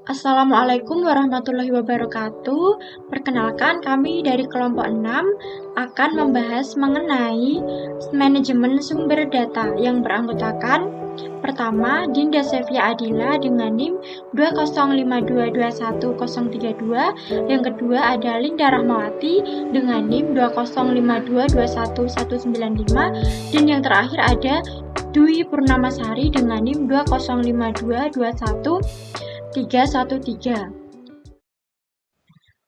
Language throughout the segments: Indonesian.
Assalamualaikum warahmatullahi wabarakatuh. Perkenalkan, kami dari kelompok 6 akan membahas mengenai manajemen sumber data yang beranggotakan pertama, Dinda Sevia Adila dengan NIM 205221032. Yang kedua ada Linda Rahmawati dengan NIM 205221195. Dan yang terakhir ada Dwi Purnamasari dengan NIM 205221313.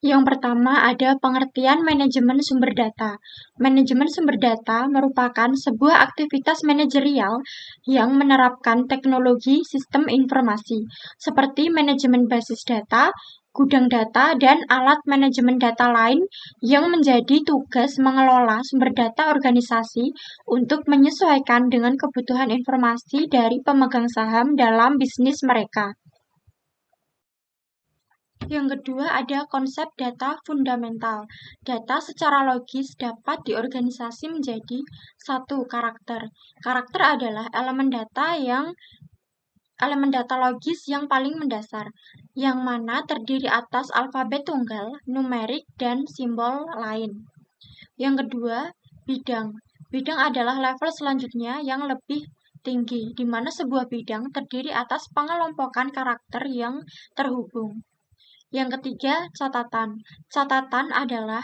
Yang pertama ada pengertian manajemen sumber data. Manajemen sumber data merupakan sebuah aktivitas manajerial yang menerapkan teknologi sistem informasi, seperti manajemen basis data, gudang data, dan alat manajemen data lain yang menjadi tugas mengelola sumber data organisasi untuk menyesuaikan dengan kebutuhan informasi dari pemegang saham dalam bisnis mereka. Yang kedua ada konsep data fundamental. Data secara logis dapat diorganisasi menjadi satu karakter. Karakter adalah elemen data logis yang paling mendasar, yang mana terdiri atas alfabet tunggal, numerik, dan simbol lain. Yang kedua, bidang. Bidang adalah level selanjutnya yang lebih tinggi, di mana sebuah bidang terdiri atas pengelompokan karakter yang terhubung. Yang ketiga, catatan. Catatan adalah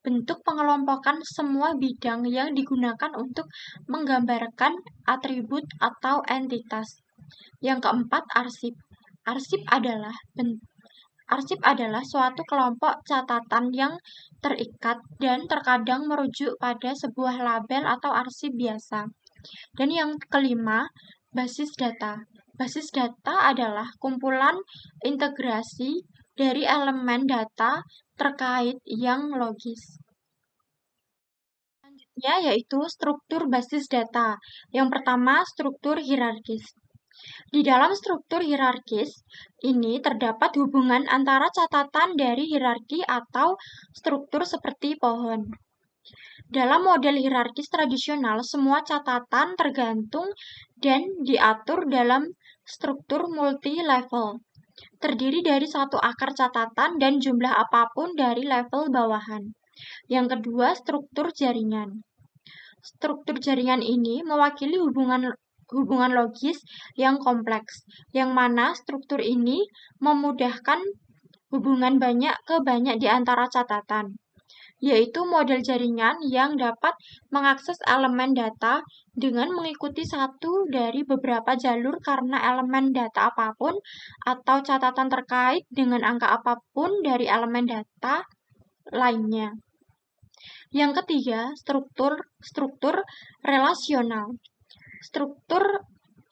bentuk pengelompokan semua bidang yang digunakan untuk menggambarkan atribut atau entitas. Yang keempat, arsip. Arsip adalah suatu kelompok catatan yang terikat dan terkadang merujuk pada sebuah label atau arsip biasa. Dan yang kelima, basis data. Basis data adalah kumpulan integrasi dari elemen data terkait yang logis. Selanjutnya yaitu struktur basis data. Yang pertama, struktur hierarkis. Di dalam struktur hierarkis ini terdapat hubungan antara catatan dari hierarki atau struktur seperti pohon. Dalam model hierarkis tradisional, semua catatan tergantung dan diatur dalam struktur multi-level. Terdiri dari satu akar catatan dan jumlah apapun dari level bawahan. Yang kedua, struktur jaringan. Struktur jaringan ini mewakili hubungan logis yang kompleks, yang mana struktur ini memudahkan hubungan banyak ke banyak di antara catatan, yaitu model jaringan yang dapat mengakses elemen data dengan mengikuti satu dari beberapa jalur karena elemen data apapun atau catatan terkait dengan angka apapun dari elemen data lainnya. Yang ketiga, struktur relasional. Struktur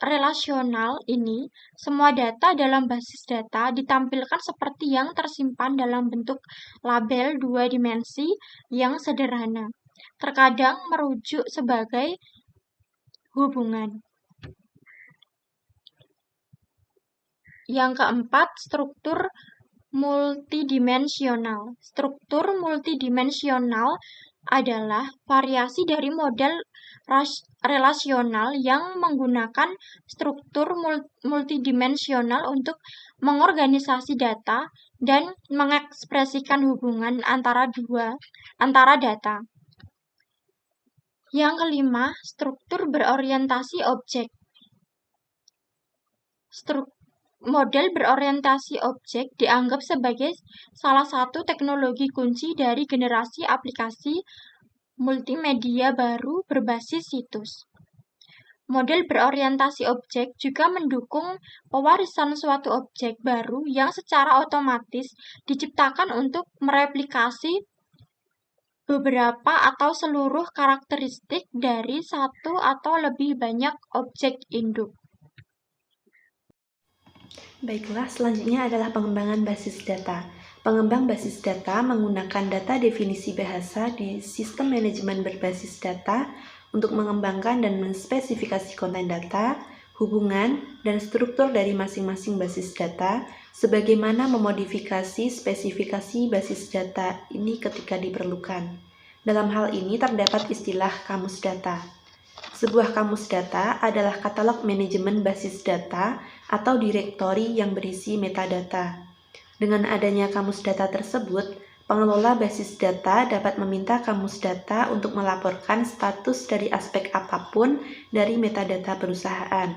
relasional ini, semua data dalam basis data ditampilkan seperti yang tersimpan dalam bentuk label dua dimensi yang sederhana, terkadang merujuk sebagai hubungan. Yang keempat, struktur multidimensional. Struktur multidimensional adalah variasi dari model relasional yang menggunakan struktur multidimensional untuk mengorganisasi data dan mengekspresikan hubungan antara data. Yang kelima, struktur berorientasi objek. Model berorientasi objek dianggap sebagai salah satu teknologi kunci dari generasi aplikasi multimedia baru berbasis situs. Model berorientasi objek juga mendukung pewarisan suatu objek baru yang secara otomatis diciptakan untuk mereplikasi beberapa atau seluruh karakteristik dari satu atau lebih banyak objek induk. Baiklah, selanjutnya adalah pengembangan basis data. Pengembang basis data menggunakan data definisi bahasa di sistem manajemen berbasis data untuk mengembangkan dan menspesifikasi konten data, hubungan, dan struktur dari masing-masing basis data, sebagaimana memodifikasi spesifikasi basis data ini ketika diperlukan. Dalam hal ini terdapat istilah kamus data. Sebuah kamus data adalah katalog manajemen basis data atau direktori yang berisi metadata. Dengan adanya kamus data tersebut, pengelola basis data dapat meminta kamus data untuk melaporkan status dari aspek apapun dari metadata perusahaan.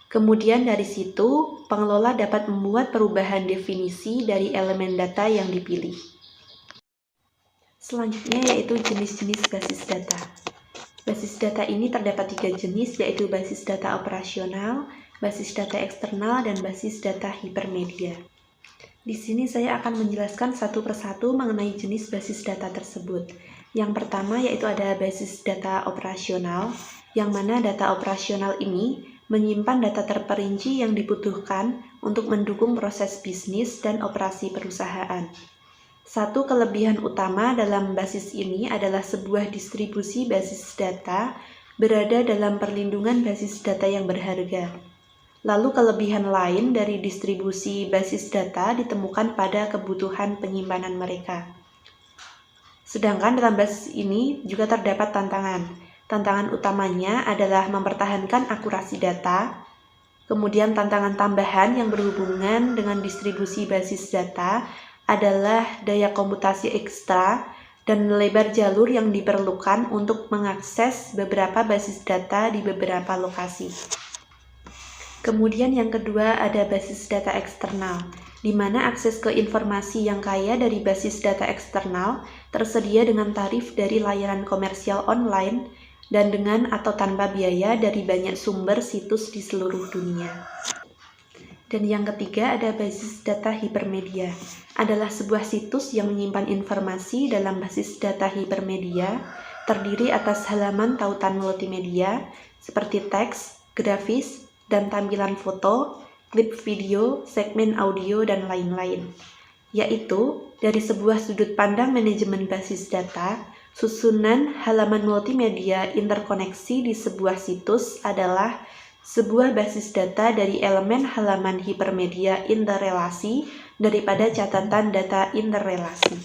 Kemudian dari situ, pengelola dapat membuat perubahan definisi dari elemen data yang dipilih. Selanjutnya yaitu jenis-jenis basis data. Basis data ini terdapat 3 jenis, yaitu basis data operasional, basis data eksternal, dan basis data hipermedia. Di sini saya akan menjelaskan satu persatu mengenai jenis basis data tersebut. Yang pertama yaitu ada basis data operasional, yang mana data operasional ini menyimpan data terperinci yang dibutuhkan untuk mendukung proses bisnis dan operasi perusahaan. Satu kelebihan utama dalam basis ini adalah sebuah distribusi basis data berada dalam perlindungan basis data yang berharga. Lalu kelebihan lain dari distribusi basis data ditemukan pada kebutuhan penyimpanan mereka. Sedangkan dalam basis ini juga terdapat tantangan. Tantangan utamanya adalah mempertahankan akurasi data. Kemudian tantangan tambahan yang berhubungan dengan distribusi basis data adalah daya komputasi ekstra dan lebar jalur yang diperlukan untuk mengakses beberapa basis data di beberapa lokasi. Kemudian yang kedua ada basis data eksternal, di mana akses ke informasi yang kaya dari basis data eksternal tersedia dengan tarif dari layanan komersial online dan dengan atau tanpa biaya dari banyak sumber situs di seluruh dunia. Dan yang ketiga ada basis data hipermedia, adalah sebuah situs yang menyimpan informasi dalam basis data hipermedia, terdiri atas halaman tautan multimedia seperti teks, grafis, dan tampilan foto, klip video, segmen audio, dan lain-lain. Yaitu, dari sebuah sudut pandang manajemen basis data, susunan halaman multimedia interkoneksi di sebuah situs adalah sebuah basis data dari elemen halaman hipermedia interrelasi daripada catatan data interrelasi.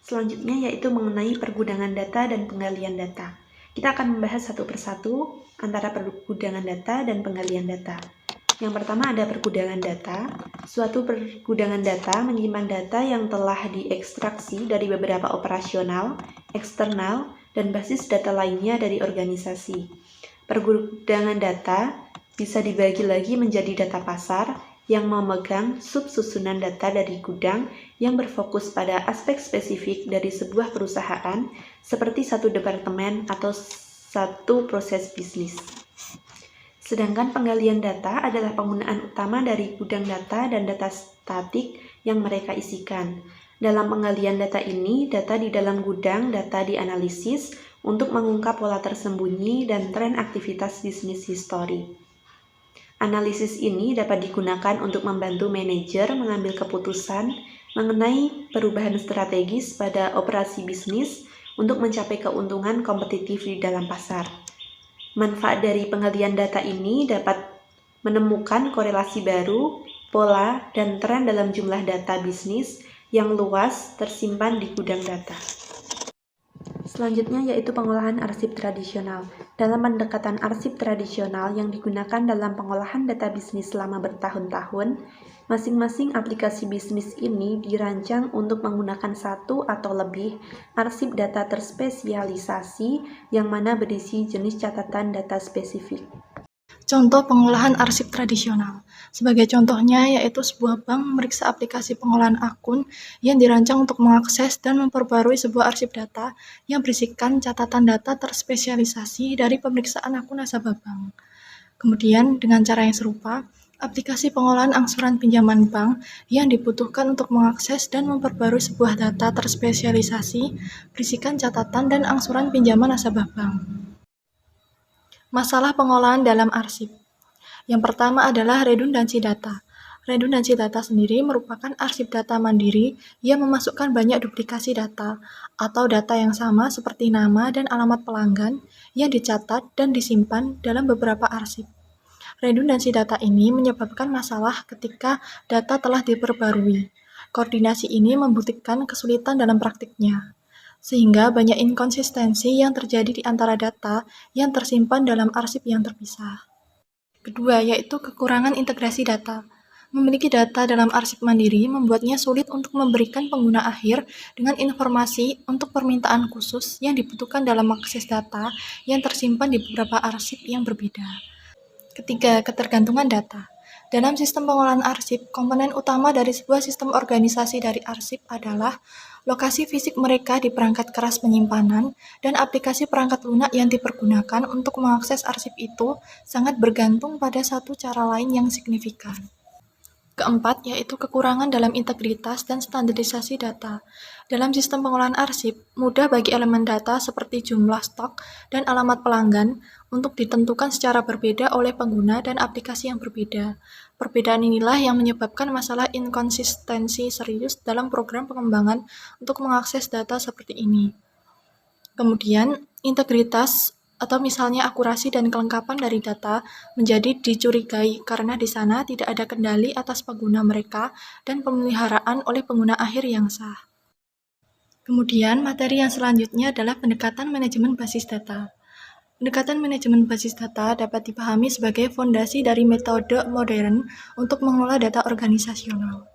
Selanjutnya yaitu mengenai pergudangan data dan penggalian data. Kita akan membahas satu persatu antara pergudangan data dan penggalian data. Yang pertama ada pergudangan data. Suatu pergudangan data menyimpan data yang telah diekstraksi dari beberapa operasional, eksternal, dan basis data lainnya dari organisasi. Pergudangan data bisa dibagi lagi menjadi data pasar yang memegang subsusunan data dari gudang yang berfokus pada aspek spesifik dari sebuah perusahaan seperti satu departemen atau satu proses bisnis. Sedangkan penggalian data adalah penggunaan utama dari gudang data dan data statik yang mereka isikan. Dalam penggalian data ini, data di dalam gudang data dianalisis untuk mengungkap pola tersembunyi dan tren aktivitas bisnis histori. Analisis ini dapat digunakan untuk membantu manajer mengambil keputusan mengenai perubahan strategis pada operasi bisnis untuk mencapai keuntungan kompetitif di dalam pasar. Manfaat dari penggalian data ini dapat menemukan korelasi baru, pola, dan tren dalam jumlah data bisnis yang luas tersimpan di gudang data. Selanjutnya yaitu pengolahan arsip tradisional. Dalam pendekatan arsip tradisional yang digunakan dalam pengolahan data bisnis selama bertahun-tahun, masing-masing aplikasi bisnis ini dirancang untuk menggunakan satu atau lebih arsip data terspesialisasi yang mana berisi jenis catatan data spesifik. Contoh pengolahan arsip tradisional. Sebagai contohnya yaitu sebuah bank memeriksa aplikasi pengolahan akun yang dirancang untuk mengakses dan memperbarui sebuah arsip data yang berisikan catatan data terspesialisasi dari pemeriksaan akun nasabah bank. Kemudian dengan cara yang serupa, aplikasi pengolahan angsuran pinjaman bank yang dibutuhkan untuk mengakses dan memperbarui sebuah data terspesialisasi berisikan catatan dan angsuran pinjaman nasabah bank. Masalah pengolahan dalam arsip. Yang pertama adalah redundansi data. Redundansi data sendiri merupakan arsip data mandiri yang memasukkan banyak duplikasi data atau data yang sama seperti nama dan alamat pelanggan yang dicatat dan disimpan dalam beberapa arsip. Redundansi data ini menyebabkan masalah ketika data telah diperbarui. Koordinasi ini membuktikan kesulitan dalam praktiknya. sehingga banyak inkonsistensi yang terjadi di antara data yang tersimpan dalam arsip yang terpisah. Kedua, yaitu kekurangan integrasi data. Memiliki data dalam arsip mandiri membuatnya sulit untuk memberikan pengguna akhir dengan informasi untuk permintaan khusus yang dibutuhkan dalam mengakses data yang tersimpan di beberapa arsip yang berbeda. Ketiga, ketergantungan data. Dalam sistem pengolahan arsip, komponen utama dari sebuah sistem organisasi dari arsip adalah lokasi fisik mereka di perangkat keras penyimpanan dan aplikasi perangkat lunak yang dipergunakan untuk mengakses arsip itu sangat bergantung pada satu cara lain yang signifikan. Keempat, yaitu kekurangan dalam integritas dan standarisasi data. Dalam sistem pengolahan arsip, mudah bagi elemen data seperti jumlah stok dan alamat pelanggan untuk ditentukan secara berbeda oleh pengguna dan aplikasi yang berbeda. Perbedaan inilah yang menyebabkan masalah inkonsistensi serius dalam program pengembangan untuk mengakses data seperti ini. Kemudian, integritas atau misalnya akurasi dan kelengkapan dari data menjadi dicurigai karena di sana tidak ada kendali atas pengguna mereka dan pemeliharaan oleh pengguna akhir yang sah. Kemudian, materi yang selanjutnya adalah pendekatan manajemen basis data. Pendekatan manajemen basis data dapat dipahami sebagai fondasi dari metode modern untuk mengelola data organisasional.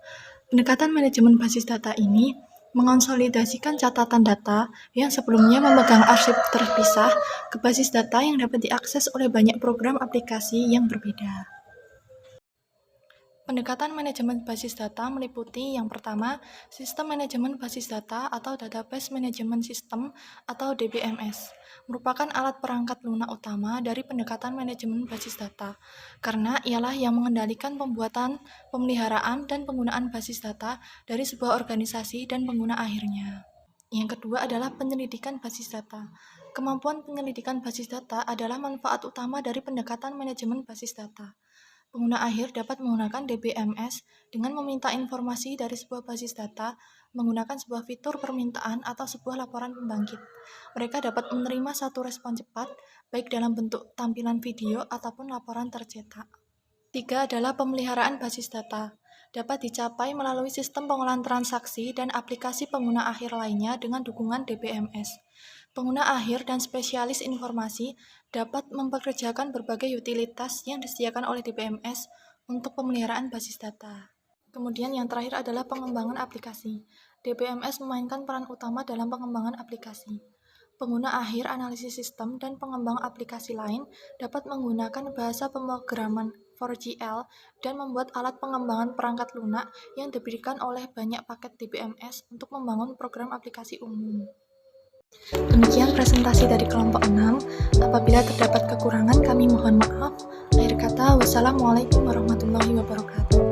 Pendekatan manajemen basis data ini mengonsolidasikan catatan data yang sebelumnya memegang arsip terpisah ke basis data yang dapat diakses oleh banyak program aplikasi yang berbeda. Pendekatan manajemen basis data meliputi yang pertama, sistem manajemen basis data atau Database Management System atau DBMS, merupakan alat perangkat lunak utama dari pendekatan manajemen basis data, karena ialah yang mengendalikan pembuatan, pemeliharaan, dan penggunaan basis data dari sebuah organisasi dan pengguna akhirnya. Yang kedua adalah penyelidikan basis data. Kemampuan penyelidikan basis data adalah manfaat utama dari pendekatan manajemen basis data. Pengguna akhir dapat menggunakan DBMS dengan meminta informasi dari sebuah basis data menggunakan sebuah fitur permintaan atau sebuah laporan pembangkit. Mereka dapat menerima satu respon cepat, baik dalam bentuk tampilan video ataupun laporan tercetak. Tiga adalah pemeliharaan basis data. Dapat dicapai melalui sistem pengolahan transaksi dan aplikasi pengguna akhir lainnya dengan dukungan DBMS. Pengguna akhir dan spesialis informasi dapat mempekerjakan berbagai utilitas yang disediakan oleh DBMS untuk pemeliharaan basis data. Kemudian yang terakhir adalah pengembangan aplikasi. DBMS memainkan peran utama dalam pengembangan aplikasi. Pengguna akhir, analisis sistem, dan pengembang aplikasi lain dapat menggunakan bahasa pemrograman 4GL dan membuat alat pengembangan perangkat lunak yang diberikan oleh banyak paket DBMS untuk membangun program aplikasi umum. Demikian presentasi dari kelompok 6. Apabila terdapat kekurangan, kami mohon maaf. Akhir kata, wassalamualaikum warahmatullahi wabarakatuh.